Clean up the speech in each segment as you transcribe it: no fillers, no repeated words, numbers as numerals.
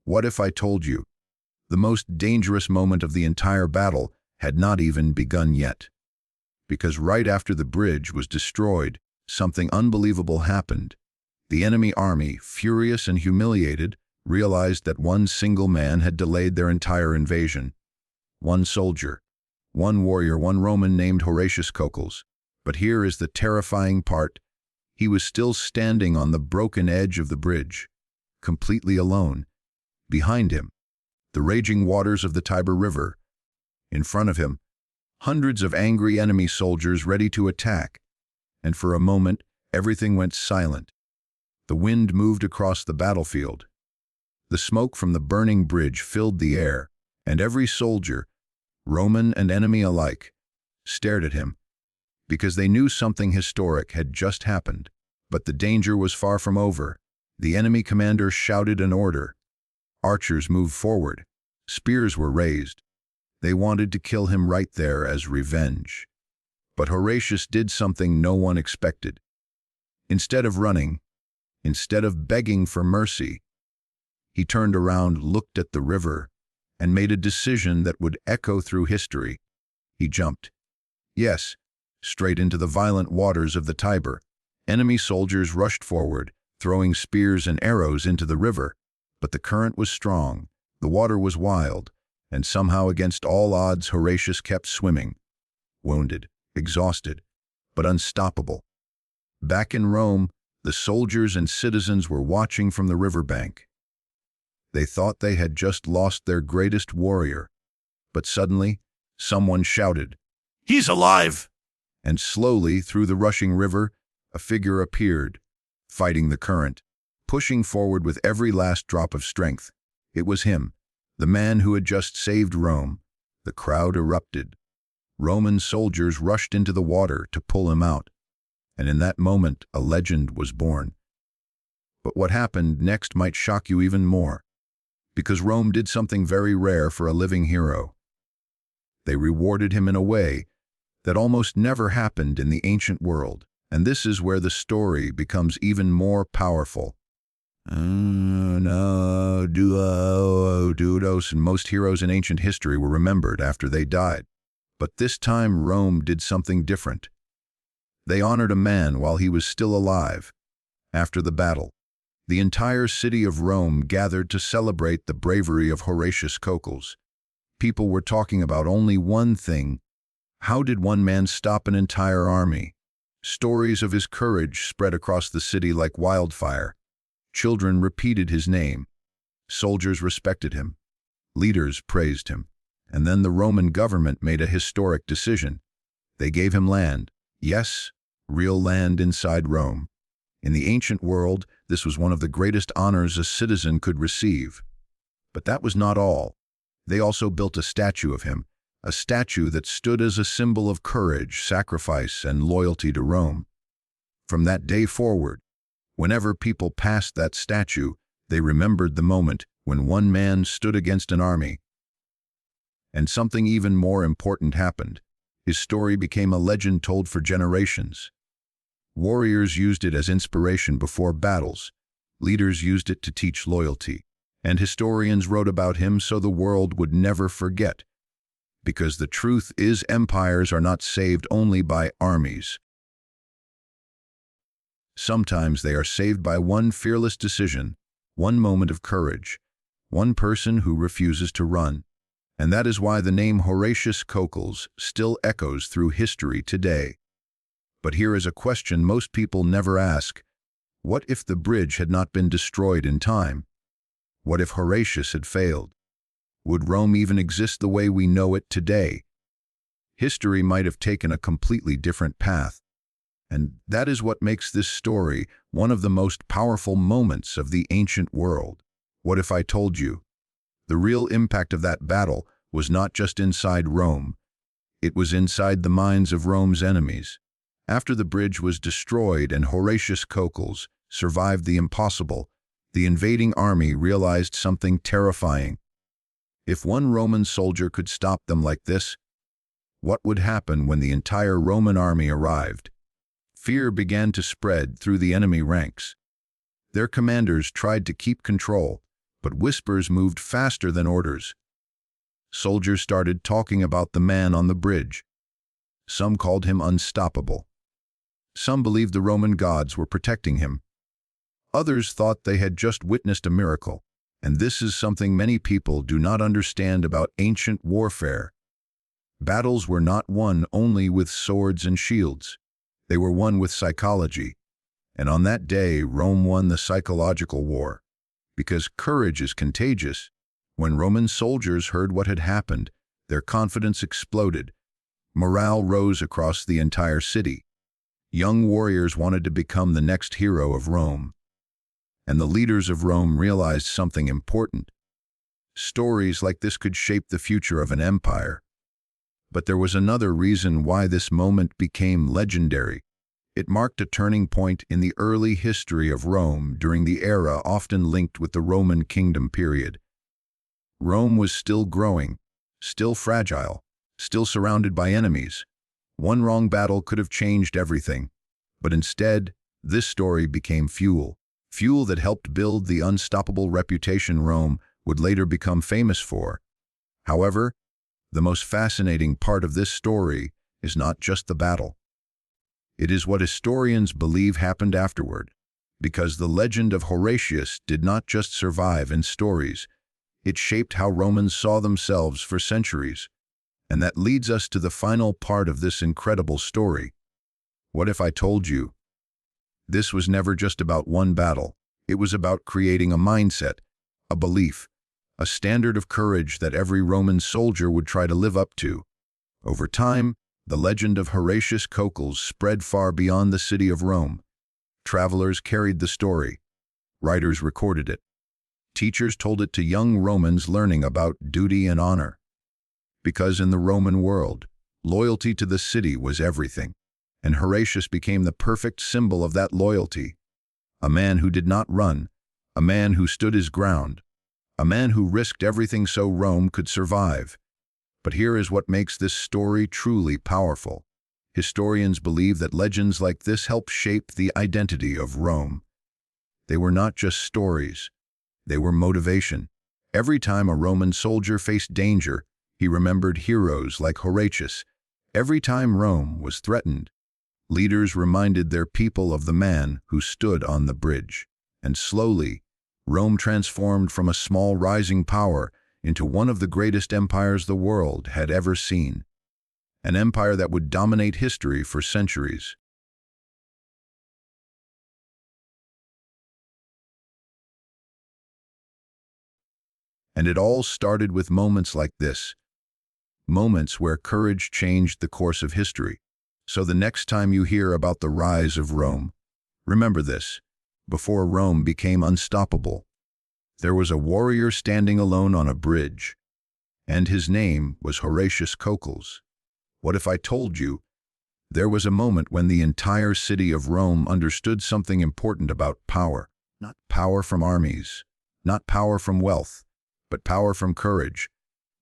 What if I told you? The most dangerous moment of the entire battle had not even begun yet. Because right after the bridge was destroyed, something unbelievable happened. The enemy army, furious and humiliated, realized that one single man had delayed their entire invasion. One soldier, one warrior, one Roman named Horatius Cocles. But here is the terrifying part. He was still standing on the broken edge of the bridge, completely alone. Behind him, the raging waters of the Tiber River. In front of him, hundreds of angry enemy soldiers ready to attack. And for a moment, everything went silent. The wind moved across the battlefield. The smoke from the burning bridge filled the air, and every soldier, Roman and enemy alike, stared at him, because they knew something historic had just happened. But the danger was far from over. The enemy commander shouted an order. Archers moved forward. Spears were raised. They wanted to kill him right there as revenge. But Horatius did something no one expected. Instead of running, instead of begging for mercy, he turned around, looked at the river, and made a decision that would echo through history. He jumped. Yes, straight into the violent waters of the Tiber. Enemy soldiers rushed forward, throwing spears and arrows into the river. But the current was strong, the water was wild, and somehow against all odds Horatius kept swimming. Wounded, exhausted, but unstoppable. Back in Rome, the soldiers and citizens were watching from the riverbank. They thought they had just lost their greatest warrior. But suddenly, someone shouted, "He's alive!" And slowly, through the rushing river, a figure appeared, fighting the current, pushing forward with every last drop of strength. It was him, the man who had just saved Rome. The crowd erupted. Roman soldiers rushed into the water to pull him out. And in that moment, a legend was born. But what happened next might shock you even more, because Rome did something very rare for a living hero. They rewarded him in a way that almost never happened in the ancient world. And this is where the story becomes even more powerful. Dudos and most heroes in ancient history were remembered after they died. But this time Rome did something different. They honored a man while he was still alive. After the battle, the entire city of Rome gathered to celebrate the bravery of Horatius Cocles. People were talking about only one thing. How did one man stop an entire army? Stories of his courage spread across the city like wildfire. Children repeated his name. Soldiers respected him. Leaders praised him. And then the Roman government made a historic decision. They gave him land. Yes, real land inside Rome. In the ancient world, this was one of the greatest honors a citizen could receive. But that was not all. They also built a statue of him, a statue that stood as a symbol of courage, sacrifice, and loyalty to Rome. From that day forward, whenever people passed that statue, they remembered the moment when one man stood against an army. And something even more important happened. His story became a legend told for generations. Warriors used it as inspiration before battles. Leaders used it to teach loyalty. And historians wrote about him so the world would never forget. Because the truth is, empires are not saved only by armies. Sometimes they are saved by one fearless decision, one moment of courage, one person who refuses to run. And that is why the name Horatius Cocles still echoes through history today. But here is a question most people never ask. What if the bridge had not been destroyed in time? What if Horatius had failed? Would Rome even exist the way we know it today? History might have taken a completely different path. And that is what makes this story one of the most powerful moments of the ancient world. What if I told you? The real impact of that battle was not just inside Rome. It was inside the minds of Rome's enemies. After the bridge was destroyed and Horatius Cocles survived the impossible, the invading army realized something terrifying. If one Roman soldier could stop them like this, what would happen when the entire Roman army arrived? Fear began to spread through the enemy ranks. Their commanders tried to keep control, But whispers moved faster than orders. Soldiers started talking about the man on the bridge. Some called him unstoppable. Some believed the Roman gods were protecting him. Others thought they had just witnessed a miracle. And this is something many people do not understand about ancient warfare. Battles were not won only with swords and shields. They were won with psychology. And on that day, Rome won the psychological war. Because courage is contagious, when Roman soldiers heard what had happened, their confidence exploded. Morale rose across the entire city. Young warriors wanted to become the next hero of Rome. And the leaders of Rome realized something important. Stories like this could shape the future of an empire. But there was another reason why this moment became legendary. It marked a turning point in the early history of Rome during the era often linked with the Roman kingdom period. Rome was still growing, still fragile, still surrounded by enemies. One wrong battle could have changed everything. But instead, this story became fuel that helped build the unstoppable reputation Rome would later become famous for. However, the most fascinating part of this story is not just the battle. It is what historians believe happened afterward, because the legend of Horatius did not just survive in stories. It shaped how Romans saw themselves for centuries. And that leads us to the final part of this incredible story. What if I told you? This was never just about one battle. It was about creating a mindset, a belief, a standard of courage that every Roman soldier would try to live up to. Over time, the legend of Horatius Cocles spread far beyond the city of Rome. Travelers carried the story. Writers recorded it. Teachers told it to young Romans learning about duty and honor. Because in the Roman world, loyalty to the city was everything. And Horatius became the perfect symbol of that loyalty. A man who did not run, a man who stood his ground, a man who risked everything so Rome could survive. But here is what makes this story truly powerful. Historians believe that legends like this help shape the identity of Rome. They were not just stories, they were motivation. Every time a Roman soldier faced danger, he remembered heroes like Horatius. Every time Rome was threatened, leaders reminded their people of the man who stood on the bridge. And slowly, Rome transformed from a small rising power into one of the greatest empires the world had ever seen. An empire that would dominate history for centuries. And it all started with moments like this. Moments where courage changed the course of history. So the next time you hear about the rise of Rome, remember this: before Rome became unstoppable, there was a warrior standing alone on a bridge, and his name was Horatius Cocles. What if I told you there was a moment when the entire city of Rome understood something important about power? Not power from armies, not power from wealth, but power from courage.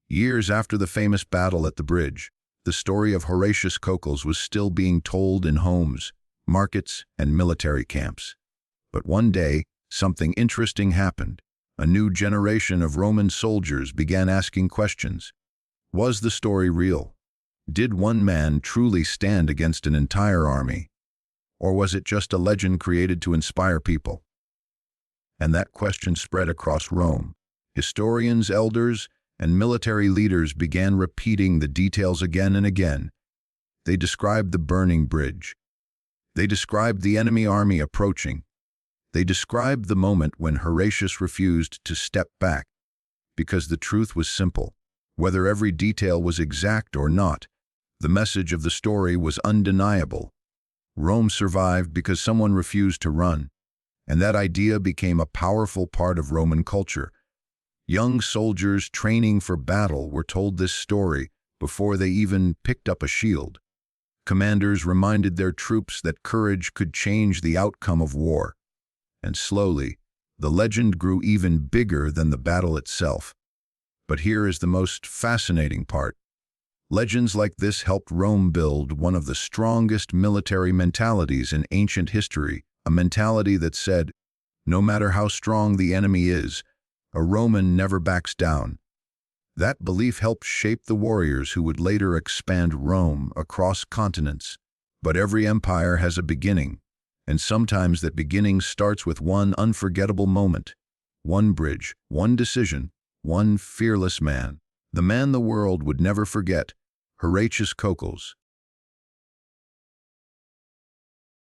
Years after the famous battle at the bridge, the story of Horatius Cocles was still being told in homes, markets, and military camps. But one day, something interesting happened. A new generation of Roman soldiers began asking questions. Was the story real? Did one man truly stand against an entire army? Or was it just a legend created to inspire people? And that question spread across Rome. Historians, elders, and military leaders began repeating the details again and again. They described the burning bridge. They described the enemy army approaching. They described the moment when Horatius refused to step back. Because the truth was simple. Whether every detail was exact or not, the message of the story was undeniable. Rome survived because someone refused to run. And that idea became a powerful part of Roman culture. Young soldiers training for battle were told this story before they even picked up a shield. Commanders reminded their troops that courage could change the outcome of war. And slowly, the legend grew even bigger than the battle itself. But here is the most fascinating part. Legends like this helped Rome build one of the strongest military mentalities in ancient history, a mentality that said, no matter how strong the enemy is, A Roman never backs down. That belief helped shape the warriors who would later expand Rome across continents. But every empire has a beginning, and sometimes that beginning starts with one unforgettable moment. One bridge, one decision, one fearless man. The man the world would never forget, Horatius Cocles.